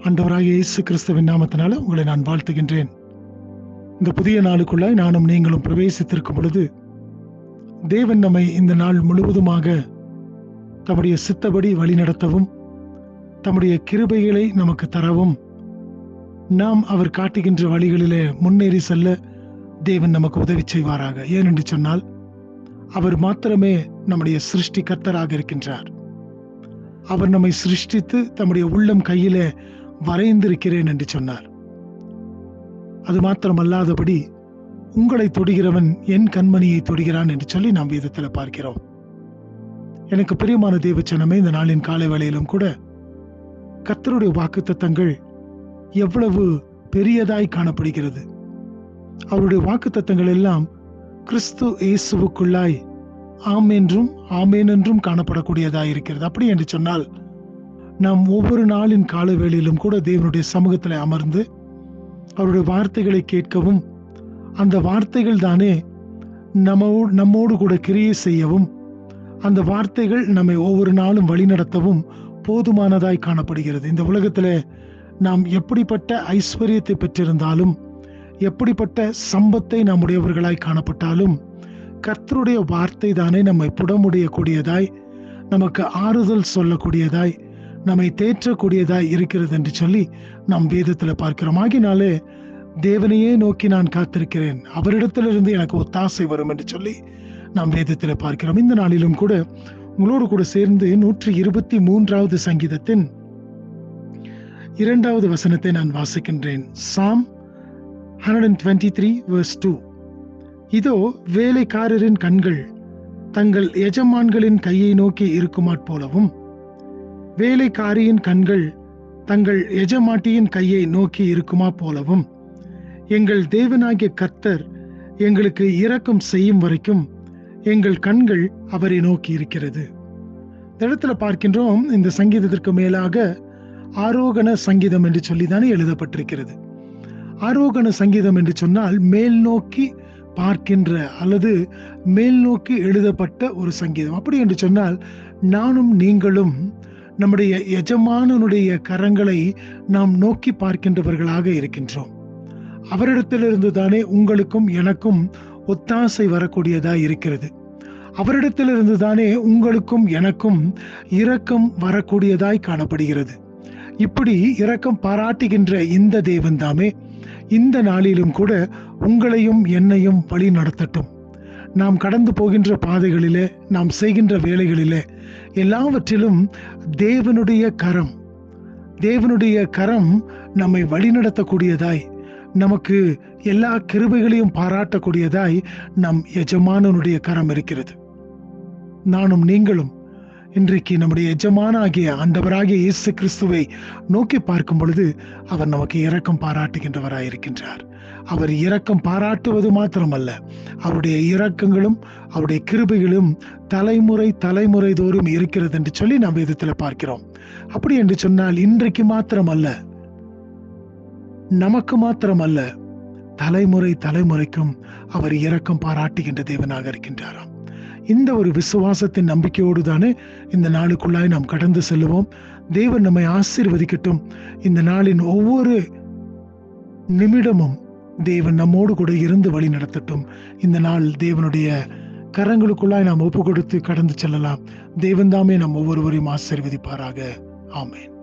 ஆண்டவராகிய இயேசு கிறிஸ்துவின் நாமத்தினால உங்களை நான் வாழ்த்துகின்றேன். இந்த புதிய நாளுக்குள்ளாய் நானும் நீங்களும் பிரவேசித்திருக்கும் பொழுது தேவன் நம்மை இந்த நாள் முழுவதுமாக தம்முடைய சித்தப்படி வழிநடத்தவும், தம்முடைய கிருபைகளை நமக்கு தரவும், நாம் அவர் காட்டுகின்ற வழிகளிலே முன்னேறி செல்ல தேவன் நமக்கு உதவி செய்வாராக. ஏனென்று சொன்னால், அவர் மாத்திரமே நம்முடைய சிருஷ்டி கர்த்தராக இருக்கின்றார். அவர் நம்மை சிருஷ்டித்து தம்முடைய உள்ளம் கையிலே வரைந்திருக்கிறேன் என்று சொன்னார். அது மாத்திரமல்லாதபடி, உங்களை தொடுகிறவன் என் கண்மணியை தொடுகிறான் என்று சொல்லி நாம் வேதத்தில் பார்க்கிறோம். எனக்கு பிரியமான தேவச்சனமே, இந்த நாளின் காலை வேளையிலும் கூட கர்த்தருடைய வாக்குத்தத்தங்கள் எவ்வளவு பெரியதாய் காணப்படுகிறது. அவருடைய வாக்குத்தத்தங்கள் எல்லாம் கிறிஸ்து இயேசுவுக்குள்ளாய் ஆம் என்றும் ஆமேன் என்றும் காணப்படக்கூடியதாய் இருக்கிறது. அப்படி என்று சொன்னால், நாம் ஒவ்வொரு நாளின் கால வேளையிலும் கூட தேவனுடைய சமூகத்தில் அமர்ந்து அவருடைய வார்த்தைகளை கேட்கவும், அந்த வார்த்தைகள் தானே நம்மோடு கூட கிரியை செய்யவும், அந்த வார்த்தைகள் நம்மை ஒவ்வொரு நாளும் வழிநடத்தவும் போதுமானதாய் காணப்படுகிறது. இந்த உலகத்தில் நாம் எப்படிப்பட்ட ஐஸ்வர்யத்தை பெற்றிருந்தாலும், எப்படிப்பட்ட சம்பத்தை நாம் உடையவர்களாய் காணப்பட்டாலும், கர்த்தருடைய வார்த்தை தானே நம்மை புடமுடையக்கூடியதாய், நமக்கு ஆறுதல் சொல்லக்கூடியதாய், நம்மை தேற்றக்கூடியதாய் இருக்கிறது என்று சொல்லி நாம் வேதத்தில் பார்க்கிறோம். ஆகினாலே தேவனையே நோக்கி நான் காத்திருக்கிறேன், அவரிடத்திலிருந்து எனக்கு ஒத்தாசை வரும் என்று சொல்லி நாம் வேதத்தில் பார்க்கிறோம். இந்த நாளிலும் கூட உங்களோடு கூட சேர்ந்து 123வது சங்கீதத்தின் 2வது வசனத்தை நான் வாசிக்கின்றேன். Psalm 123 verse 2. இதோ, வேலைக்காரரின் கண்கள் தங்கள் எஜமான்களின் கையை நோக்கி இருக்குமாற் போலவும், வேலைக்காரியின் கண்கள் தங்கள் எஜமாட்டியின் கையை நோக்கி இருக்குமா போலவும், எங்கள் தேவனாகிய கர்த்தர் எங்களுக்கு இரக்கம் செய்யும் வரைக்கும் எங்கள் கண்கள் அவரை நோக்கி இருக்கிறது. இந்த இடத்துல பார்க்கின்றோம், இந்த சங்கீதத்திற்கு மேலாக ஆரோகண சங்கீதம் என்று சொல்லிதானே எழுதப்பட்டிருக்கிறது. ஆரோகண சங்கீதம் என்று சொன்னால் மேல் நோக்கி பார்க்கின்ற அல்லது மேல் நோக்கி எழுதப்பட்ட ஒரு சங்கீதம். அப்படி என்று சொன்னால், நானும் நீங்களும் நம்முடைய எஜமானனுடைய கரங்களை நாம் நோக்கி பார்க்கின்றவர்களாக இருக்கின்றோம். அவரிடத்திலிருந்து தானே உங்களுக்கும் எனக்கும் ஒத்தாசை வரக்கூடியதா இருக்கிறது. அவரிடத்திலிருந்து தானே உங்களுக்கும் எனக்கும் இரக்கம் வரக்கூடியதாய் காணப்படுகிறது. இப்படி இரக்கம் பாராட்டுகின்ற இந்த தேவன் தாமே இந்த நாளிலும் கூட உங்களையும் என்னையும் வழி நடத்தட்டும். நாம் கடந்து போகின்ற பாதைகளிலே, நாம் செய்கின்ற வேலைகளிலே எல்லாவற்றிலும் தேவனுடைய கரம் நம்மை வழிநடத்தக்கூடியதாய், நமக்கு எல்லா கிருபைகளையும் பாராட்டக்கூடியதாய் நம் எஜமானனுடைய கரம் இருக்கிறது. நானும் நீங்களும் இன்றைக்கு நம்முடைய எஜமானாகிய ஆண்டவராகிய இயேசு கிறிஸ்துவை நோக்கி பார்க்கும் பொழுது அவர் நமக்கு இரக்கம் பாராட்டுகின்றவராயிருக்கின்றார். அவர் இரக்கம் பாராட்டுவது மாத்திரமல்ல, அவருடைய இரக்கங்களும் அவருடைய கிருபைகளும் தலைமுறை தோறும் இருக்கிறது என்று சொல்லி நாம் வேதத்தில் பார்க்கிறோம். அப்படி என்று சொன்னால், இன்றைக்கு மாத்திரமல்ல, நமக்கு மாத்திரமல்ல, தலைமுறைக்கும் அவர் இரக்கம் பாராட்டுகின்ற தேவனாக இருக்கின்றாராம். இந்த ஒரு விசுவாசத்தின் நம்பிக்கையோடு தானே இந்த நாளுக்குள்ளாய் நாம் கடந்து செல்லுவோம். தேவன் நம்மை ஆசீர்வதிக்கட்டும். இந்த நாளின் ஒவ்வொரு நிமிடமும் தேவன் நம்மோடு கூட இருந்து வழி நடத்தட்டும். இந்த நாள் தேவனுடைய கரங்களுக்குள்ளாய் நாம் ஒப்பு கொடுத்து கடந்து செல்லலாம். தேவன் தாமே நம் ஒவ்வொருவரையும் ஆசீர்வதிப்பாராக. ஆமென்.